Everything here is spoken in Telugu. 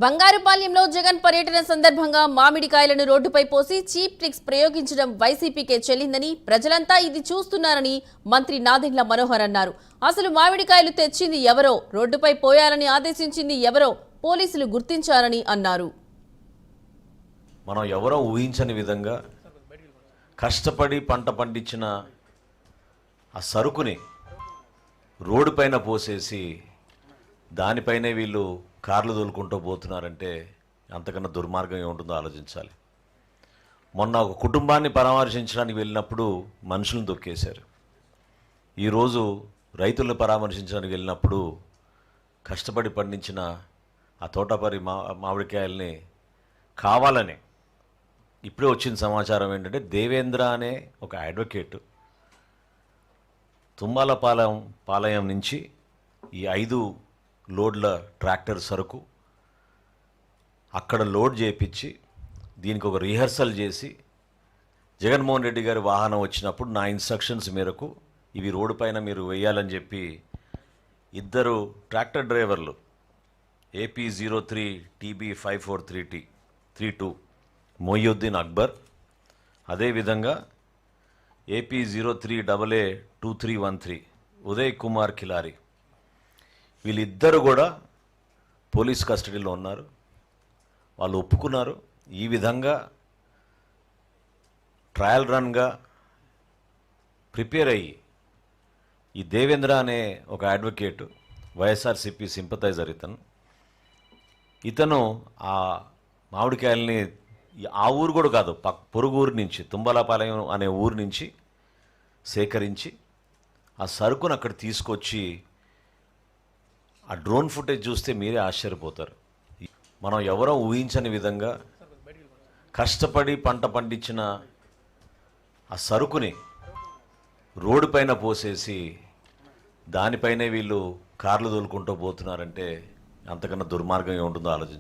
బంగారుపాలెంలో జగన్ పర్యటన సందర్భంగా మామిడికాయలను రోడ్డుపై పోసి చీప్ ట్రిక్స్ ప్రయోగించడం వైసీపీకే చెల్లిందని ప్రజలంతా ఇది చూస్తున్నారని మంత్రి నాదెండ్ల మనోహర్ అన్నారు. అసలు మామిడికాయలు తెచ్చింది ఎవరో, రోడ్డుపై పోయాలని ఆదేశించింది ఎవరో పోలీసులు గుర్తించారని అన్నారు. మనం ఎవరో ఊహించని విధంగా కష్టపడి పంట పండించిన ఆ సరుకుని రోడ్డు పైన పోసేసి దానిపైనే వీళ్ళు కార్లు తోలుకుంటూ పోతున్నారంటే అంతకన్నా దుర్మార్గం ఏముంటుందో ఆలోచించాలి. మొన్న ఒక కుటుంబాన్ని పరామర్శించడానికి వెళ్ళినప్పుడు మనుషులను తొక్కేశారు. ఈరోజు రైతులను పరామర్శించడానికి వెళ్ళినప్పుడు కష్టపడి పండించిన ఆ తోటపరి మామిడికాయల్ని కావాలని ఇప్పుడే వచ్చిన సమాచారం ఏంటంటే దేవేంద్ర అనే ఒక అడ్వకేటు పాలయం నుంచి ఈ 5 లోడ్ల ట్రాక్టర్ సరుకు అక్కడ లోడ్ చేయించి దీనికి ఒక రిహర్సల్ చేసి జగన్మోహన్ రెడ్డి గారి వాహనం వచ్చినప్పుడు నా ఇన్స్ట్రక్షన్స్ మేరకు ఇవి రోడ్డు పైన మీరు వేయాలని చెప్పి 2 ట్రాక్టర్ డ్రైవర్లు AP03 TB54332 మొయ్యుద్దీన్ అక్బర్, అదేవిధంగా AP03AA2313 ఉదయ్ కుమార్ ఖిలారి, వీళ్ళిద్దరు కూడా పోలీస్ కస్టడీలో ఉన్నారు. వాళ్ళు ఒప్పుకున్నారు. ఈ విధంగా ట్రయల్ రన్గా ప్రిపేర్ అయ్యి ఈ దేవేంద్ర అనే ఒక అడ్వకేటు వైఎస్ఆర్సీపీ సింపథైజర్ ఇతను ఆ మామిడికాయల్ని ఆ ఊరు కూడా కాదు పొరుగు ఊరు నుంచి తుంబలపాలెం అనే ఊరు నుంచి సేకరించి ఆ సరుకును అక్కడ తీసుకొచ్చి ఆ డ్రోన్ ఫుటేజ్ చూస్తే మీరే ఆశ్చర్యపోతారు. మనం ఎవరో ఊహించని విధంగా కష్టపడి పంట పండించిన ఆ సరుకుని రోడ్డు పైన పోసేసి దానిపైనే వీళ్ళు కార్లు తోలుకుంటూ పోతున్నారంటే అంతకన్నా దుర్మార్గం ఏముంటుందో ఆలోచించాలి.